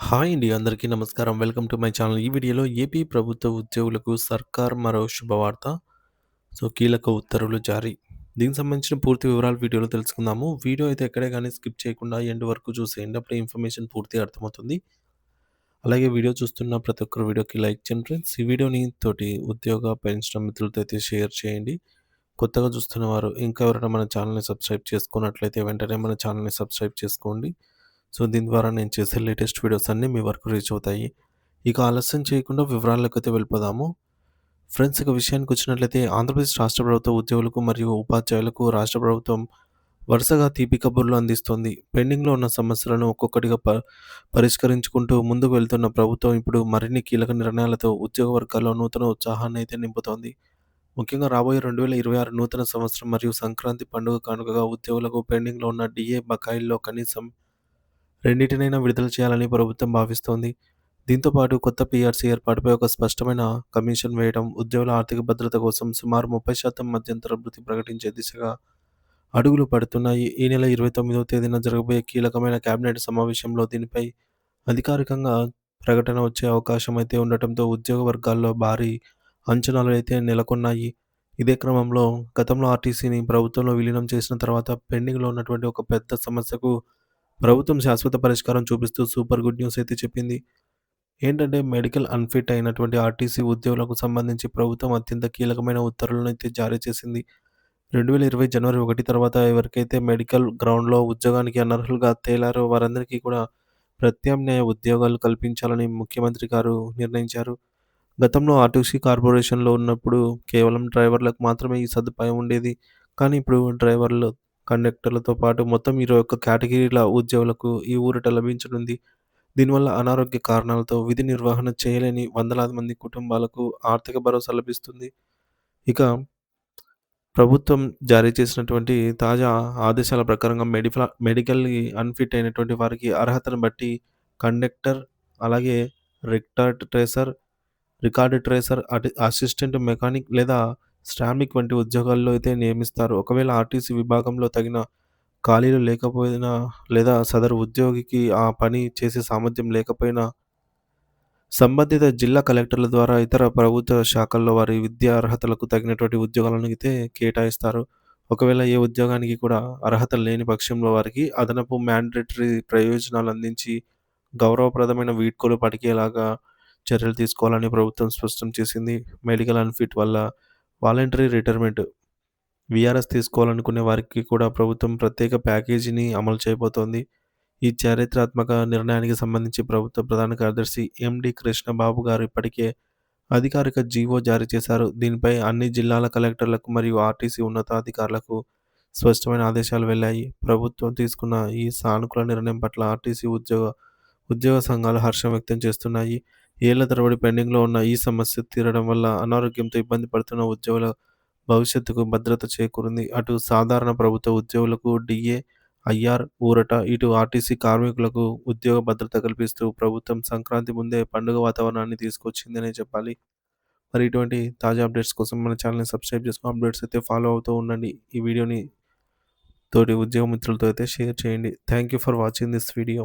Hi అండి. అందరికీ నమస్కారం. Welcome to my channel. ఈ వీడియోలో ఏపీ ప్రభుత్వ ఉద్యోగులకు సర్కార్ మరో శుభవార్త. కీలక ఉత్తర్వులు జారీ. దీనికి సంబంధించిన పూర్తి వివరాలు వీడియోలో తెలుసుకుందాము. వీడియో అయితే ఎక్కడే గాని స్కిప్ చేయకుండా ఎండ్ వరకు చూసేయండి. అప్పుడే ఇన్ఫర్మేషన్ పూర్తిగా అర్థమవుతుంది. అలాగే వీడియో చూస్తున్న ప్రతి ఒక్కరు వీడియోకి లైక్ చేయండి ఫ్రెండ్స్. ఈ వీడియోని తోటి ఉద్యోగ, పెన్షన్ మిత్రులతో అయితే షేర్ చేయండి. కొత్తగా చూస్తున్న వారు ఇంకా ఎవరైనా మన ఛానల్‌ని సబ్స్క్రైబ్ చేసుకున్నట్లయితే వెంటనే మన ఛానల్‌ని సబ్స్క్రైబ్ చేసుకోండి. దీని ద్వారా నేను చేసే లేటెస్ట్ వీడియోస్ అన్నీ మీ వరకు రీచ్ అవుతాయి. ఇక ఆలస్యం చేయకుండా వివరాల్లోకైతే వెళ్ళిపోదాము. ఫ్రెండ్స్ ఇక విషయానికొచ్చినట్లయితే ఆంధ్రప్రదేశ్ రాష్ట్ర ప్రభుత్వ ఉద్యోగులకు మరియు ఉపాధ్యాయులకు రాష్ట్ర ప్రభుత్వం వరుసగా తీపి కబుర్లు అందిస్తోంది. పెండింగ్‌లో ఉన్న సమస్యలను ఒక్కొక్కటిగా పరిష్కరించుకుంటూ ముందుకు వెళ్తున్న ప్రభుత్వం ఇప్పుడు మరిన్ని కీలక నిర్ణయాలతో ఉద్యోగ వర్గాల్లో నూతన ఉత్సాహాన్నయితే నింపుతోంది. ముఖ్యంగా రాబోయే 2026 నూతన సంవత్సరం మరియు సంక్రాంతి పండుగ కానుకగా ఉద్యోగులకు పెండింగ్‌లో ఉన్న డీఏ బకాయిల్లో కనీసం రెండిటినైనా విడుదల చేయాలని ప్రభుత్వం భావిస్తోంది. దీంతో పాటు కొత్త పీఆర్సీ ఏర్పాటుపై ఒక స్పష్టమైన కమిషన్ వేయడం, ఉద్యోగుల ఆర్థిక భద్రత కోసం సుమారు 30% మధ్యంతర భృతి ప్రకటించే దిశగా అడుగులు పడుతున్నాయి. ఈ నెల 29వ తేదీన జరగబోయే కీలకమైన కేబినెట్ సమావేశంలో దీనిపై అధికారికంగా ప్రకటన వచ్చే అవకాశం అయితే ఉండటంతో ఉద్యోగ వర్గాల్లో భారీ అంచనాలు అయితే నెలకొన్నాయి. ఇదే క్రమంలో గతంలో ఆర్టీసీని ప్రభుత్వంలో విలీనం చేసిన తర్వాత పెండింగ్‌లో ఉన్నటువంటి ఒక పెద్ద సమస్యకు ప్రభుత్వం శాశ్వత పరిష్కారం చూపిస్తూ సూపర్ గుడ్ న్యూస్ అయితే చెప్పింది. ఏంటంటే మెడికల్ అన్‌ఫిట్ అయినటువంటి ఆర్టీసీ ఉద్యోగులకు సంబంధించి ప్రభుత్వం అత్యంత కీలకమైన ఉత్తర్వులనైతే జారీ చేసింది. 2020 జనవరి 1 తర్వాత ఎవరికైతే మెడికల్ గ్రౌండ్‌లో ఉద్యోగానికి అనర్హులుగా తేలారో వారందరికీ కూడా ప్రత్యామ్నాయ ఉద్యోగాలు కల్పించాలని ముఖ్యమంత్రి గారు నిర్ణయించారు. గతంలో ఆర్టీసీ కార్పొరేషన్‌లో ఉన్నప్పుడు కేవలం డ్రైవర్లకు మాత్రమే ఈ సదుపాయం ఉండేది. కానీ ఇప్పుడు డ్రైవర్లు, కండక్టర్లతో పాటు మొత్తం 21 కేటగిరీల ఉద్యోగులకు ఈ ఊరట లభించనుంది. దీనివల్ల అనారోగ్య కారణాలతో విధి నిర్వహణ చేయలేని వందలాది మంది కుటుంబాలకు ఆర్థిక భరోసా లభిస్తుంది. ఇక ప్రభుత్వం జారీ చేసినటువంటి తాజా ఆదేశాల ప్రకారంగా మెడికల్లీ అన్‌ఫిట్ అయినటువంటి వారికి అర్హతను బట్టి కండక్టర్, అలాగే రికార్డ్ ట్రేసర్, అసిస్టెంట్ మెకానిక్ లేదా శ్రామిక్ వంటి ఉద్యోగాల్లో అయితే నియమిస్తారు. ఒకవేళ ఆర్టీసీ విభాగంలో తగిన ఖాళీలు లేకపోయినా లేదా సదరు ఉద్యోగికి ఆ పని చేసే సామర్థ్యం లేకపోయినా సంబంధిత జిల్లా కలెక్టర్ల ద్వారా ఇతర ప్రభుత్వ శాఖల్లో వారి విద్యా అర్హతలకు తగినటువంటి ఉద్యోగాలను అయితే కేటాయిస్తారు. ఒకవేళ ఏ ఉద్యోగానికి కూడా అర్హత లేని పక్షంలో వారికి అదనపు మ్యాండేటరీ ప్రయోజనాలు అందించి గౌరవప్రదమైన వీడ్కోలు పలికేలాగా చర్యలు తీసుకోవాలని ప్రభుత్వం స్పష్టం చేసింది. మెడికల్ అన్‌ఫిట్ వల్ల వాలంటరీ రిటైర్మెంట్ వీఆర్ఎస్ తీసుకోవాలనుకునే వారికి కూడా ప్రభుత్వం ప్రత్యేక ప్యాకేజీని అమలు చేయబోతోంది. ఈ చారిత్రాత్మక నిర్ణయానికి సంబంధించి ప్రభుత్వ ప్రధాన కార్యదర్శి ఎండి కృష్ణబాబు గారు ఇప్పటికే అధికారిక జీవో జారీ చేశారు. దీనిపై అన్ని జిల్లాల కలెక్టర్లకు మరియు ఆర్టీసీ ఉన్నతాధికారులకు స్పష్టమైన ఆదేశాలు వెళ్లాయి. ప్రభుత్వం తీసుకున్న ఈ సానుకూల నిర్ణయం పట్ల ఆర్టీసీ ఉద్యోగ సంఘాలు హర్షం వ్యక్తం చేస్తున్నాయి. ఏళ్ల తరబడి పెండింగ్‌లో ఉన్న ఈ సమస్య తీరడం వల్ల అనారోగ్యంతో ఇబ్బంది పడుతున్న ఉద్యోగుల భవిష్యత్తుకు భద్రత చేకూరింది. అటు సాధారణ ప్రభుత్వ ఉద్యోగులకు డీఏ, ఐఆర్ ఊరట, ఇటు ఆర్టీసీ కార్మికులకు ఉద్యోగ భద్రత కల్పిస్తూ ప్రభుత్వం సంక్రాంతి ముందే పండుగ వాతావరణాన్ని తీసుకొచ్చిందనే చెప్పాలి. మరి ఇటువంటి తాజా అప్డేట్స్ కోసం మన ఛానల్‌ని సబ్స్క్రైబ్ చేసుకొని అప్డేట్స్ అయితే ఫాలో అవుతూ ఉండండి. ఈ వీడియోని తోటి ఉద్యోగ మిత్రులతో అయితే షేర్ చేయండి. Thank you for watching this video.